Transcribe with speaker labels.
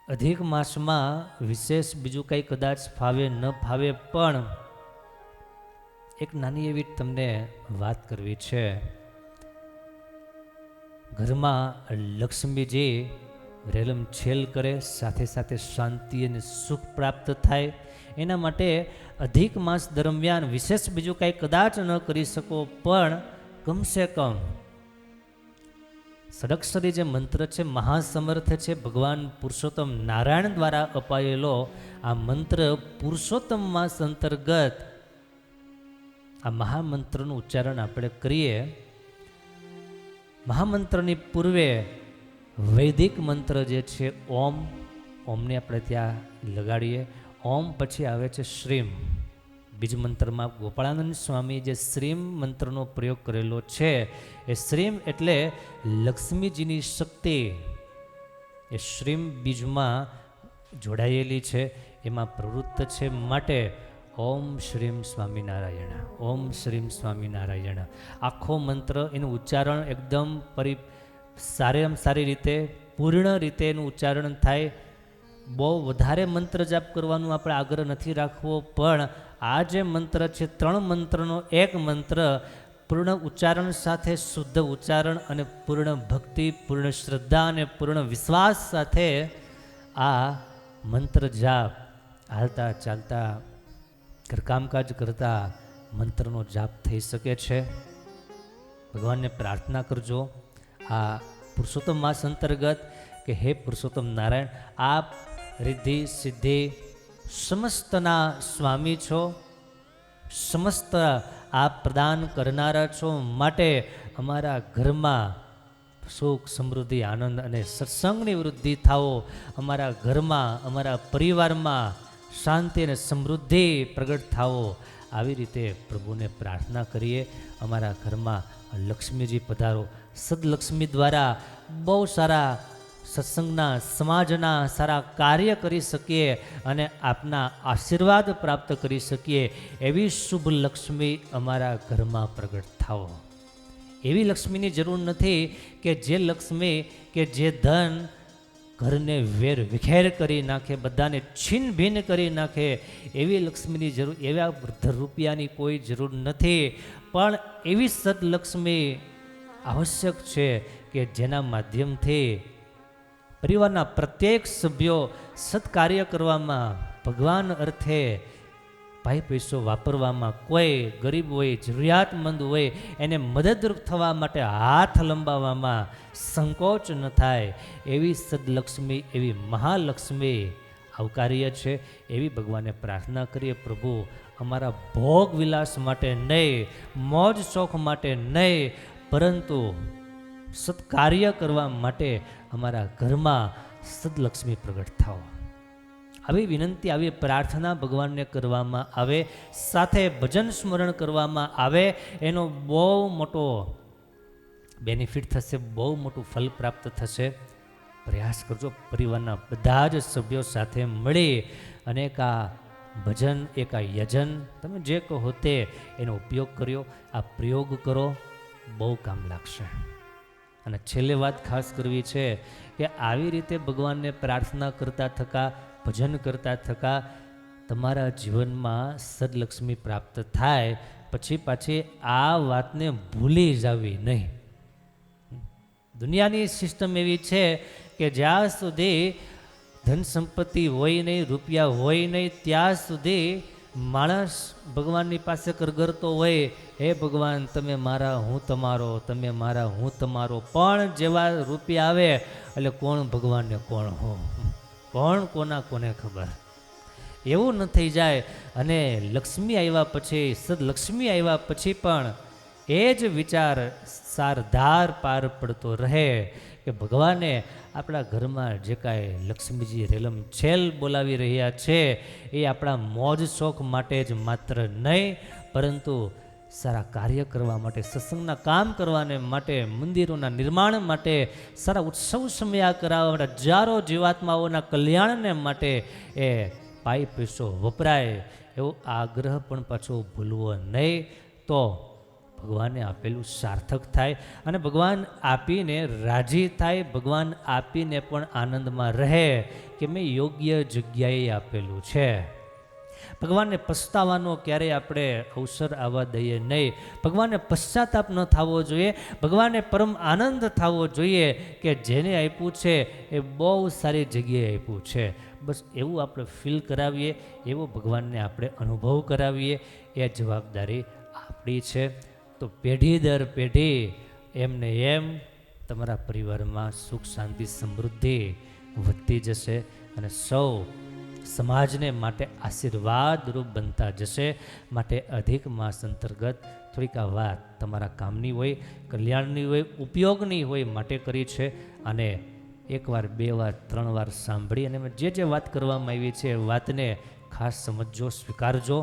Speaker 1: અધિક માસમાં વિશેષ બીજું કંઈ કદાચ ફાવે ન ફાવે, પણ એક નાની એવી તમને વાત કરવી છે. ઘરમાં લક્ષ્મીજી રેલમ છેલ કરે, સાથે સાથે શાંતિ અને સુખ પ્રાપ્ત થાય, એના માટે અધિક માસ દરમિયાન વિશેષ બીજું કંઈ કદાચ ન કરી શકો, પણ કમસે કમ ષડક્ષરી જે મંત્ર છે, મહાસમર્થ છે, ભગવાન પુરુષોત્તમ નારાયણ દ્વારા અપાયેલો આ મંત્ર પુરુષોત્તમ માસ અંતર્ગત આ મહામંત્રનું ઉચ્ચારણ આપણે કરીએ. મહામંત્રની પૂર્વે વૈદિક મંત્ર જે છે ઓમ, ઓમને આપણે ત્યાં લગાડીએ. ઓમ પછી આવે છે શ્રીમ. બીજ મંત્રમાં ગોપાળાનંદ સ્વામી જે શ્રીમ મંત્રનો પ્રયોગ કરેલો છે, એ શ્રીમ એટલે લક્ષ્મીજીની શક્તિ એ શ્રીમ બીજમાં જોડાયેલી છે, એમાં પ્રવૃત્ત છે. માટે ઓમ શ્રીમ સ્વામિનારાયણ, ઓમ શ્રીમ સ્વામિનારાયણ આખો મંત્ર એનું ઉચ્ચારણ એકદમ સારામાં સારી રીતે પૂર્ણ રીતે એનું ઉચ્ચારણ થાય. બહુ વધારે મંત્ર જાપ કરવાનું આપણે આગ્રહ નથી રાખવો, પણ આ જે મંત્ર છે, 3 મંત્રનો એક મંત્ર પૂર્ણ ઉચ્ચારણ સાથે, શુદ્ધ ઉચ્ચારણ અને પૂર્ણ ભક્તિ, પૂર્ણ શ્રદ્ધા અને પૂર્ણ વિશ્વાસ સાથે આ મંત્ર જાપ હાલતા ચાલતા ઘરકામકાજ કરતા મંત્રનો જાપ થઈ શકે છે. ભગવાનને પ્રાર્થના કરજો આ પુરુષોત્તમ માસ અંતર્ગત કે હે પુરુષોત્તમ નારાયણ, આપ રિદ્ધિ સિદ્ધિ સમસ્તના સ્વામી છો, સમસ્ત આપ પ્રદાન કરનારા છો, માટે અમારા ઘરમાં સુખ સમૃદ્ધિ આનંદ અને સત્સંગની વૃદ્ધિ થાઓ, અમારા ઘરમાં અમારા પરિવારમાં શાંતિ અને સમૃદ્ધિ પ્રગટ થાઓ. આવી રીતે પ્રભુને પ્રાર્થના કરીએ. અમારા ઘરમાં લક્ષ્મીજી પધારો, સદલક્ષ્મી દ્વારા બહુ સારા સત્સંગના સમાજના સારા કાર્ય કરી શકીએ અને આપના આશીર્વાદ પ્રાપ્ત કરી શકીએ, એવી શુભ લક્ષ્મી અમારા ઘરમાં પ્રગટ થાઓ. એવી લક્ષ્મીની જરૂર નથી કે જે લક્ષ્મી કે જે ધન ઘરને વેર વિખેર કરી નાખે, બધાને છીન ભીન કરી નાખે, એવી લક્ષ્મીની જરૂર, એવા રૂપિયાની કોઈ જરૂર નથી. પણ એવી સદલક્ષ્મી આવશ્યક છે કે જેના માધ્યમથી પરિવારના પ્રત્યેક સભ્યો સત્કાર્ય કરવામાં, ભગવાન અર્થે ભાઈ પૈસો વાપરવામાં, કોઈ ગરીબ હોય, જરૂરિયાતમંદ હોય, એને મદદરૂપ થવા માટે હાથ લંબાવવામાં સંકોચ ન થાય, એવી સદલક્ષ્મી, એવી મહાલક્ષ્મી આવકાર્ય છે. એવી ભગવાનને પ્રાર્થના કરીએ. પ્રભુ અમારા ભોગ વિલાસ માટે નહીં, મોજ શોખ માટે નહીં, પરંતુ સત્કાર્ય કરવા માટે અમારા ઘરમાં સદલક્ષ્મી પ્રગટ થાઓ. આવી વિનંતી, આવી પ્રાર્થના ભગવાનને કરવામાં આવે, સાથે ભજન સ્મરણ કરવામાં આવે, એનો બહુ મોટો બેનિફિટ થશે, બહુ મોટું ફલ પ્રાપ્ત થશે. પ્રયાસ કરજો પરિવારના બધા જ સભ્યો સાથે મળી અને એક આ ભજન, એક આ યજન, તમે જે કહો તે એનો ઉપયોગ કર્યો, આ પ્રયોગ કરો, બહુ કામ લાગશે. અને છેલ્લે વાત ખાસ કરવી છે કે આવી રીતે ભગવાનને પ્રાર્થના કરતા થકા, ભજન કરતા થકા તમારા જીવનમાં સદલક્ષ્મી પ્રાપ્ત થાય, પછી પાછી આ વાતને ભૂલી જવી નહીં. દુનિયાની સિસ્ટમ એવી છે કે જ્યાં સુધી ધન સંપત્તિ હોય નહીં, રૂપિયા હોય નહીં, ત્યાં સુધી માણસ ભગવાનની પાસે કરગરતો હોય, હે ભગવાન તમે મારા હું તમારો, તમે મારા હું તમારો. પણ જેવા રૂપિયા આવે એટલે કોણ ભગવાનને કોણ હો, કોણ કોના કોને ખબર, એવું ન થઈ જાય. અને લક્ષ્મી આવ્યા પછી, સદલક્ષ્મી આવ્યા પછી પણ એ જ વિચાર સારધાર પાર પડતો રહે કે ભગવાને આપણા ઘરમાં જે કાંઈ લક્ષ્મીજી રેલમ છેલ બોલાવી રહ્યા છે, એ આપણા મોજ શોખ માટે જ માત્ર નહીં, પરંતુ સારા કાર્ય કરવા માટે, સત્સંગના કામ કરવાને માટે, મંદિરોના નિર્માણ માટે, સારા ઉત્સવ સમયા કરાવવા માટે, હજારો જીવાત્માઓના કલ્યાણને માટે એ પાઈ પૈસો વપરાય, એવો આગ્રહ પણ પાછો ભૂલવો નહીં. તો ભગવાને આપેલું સાર્થક થાય અને ભગવાન આપીને રાજી થાય, ભગવાન આપીને પણ આનંદમાં રહે કે મેં યોગ્ય જગ્યાએ આપેલું છે. ભગવાનને પસ્તાવાનો ક્યારેય આપણે અવસર આવવા દઈએ નહીં. ભગવાનને પશ્ચાતાપ ન થવો જોઈએ. ભગવાનને પરમ આનંદ થવો જોઈએ કે જેને આપ્યું છે એ બહુ સારી જગ્યાએ આપ્યું છે. બસ એવું આપણે ફીલ કરાવીએ, એવો ભગવાનને આપણે અનુભવ કરાવીએ, એ જવાબદારી આપણી છે. તો પેઢી દર પેઢી એમને એમ તમારા પરિવારમાં સુખ શાંતિ સમૃદ્ધિ વધતી જશે અને સૌ સમાજને માટે આશીર્વાદરૂપ બનતા જશે. માટે અધિક માસ અંતર્ગત થોડીક આ વાત તમારા કામની હોય, કલ્યાણની હોય, ઉપયોગની હોય માટે કરી છે. અને એકવાર, બે વાર, 3 વાર સાંભળી અને જે વાત કરવામાં આવી છે એ વાતને ખાસ સમજજો, સ્વીકારજો.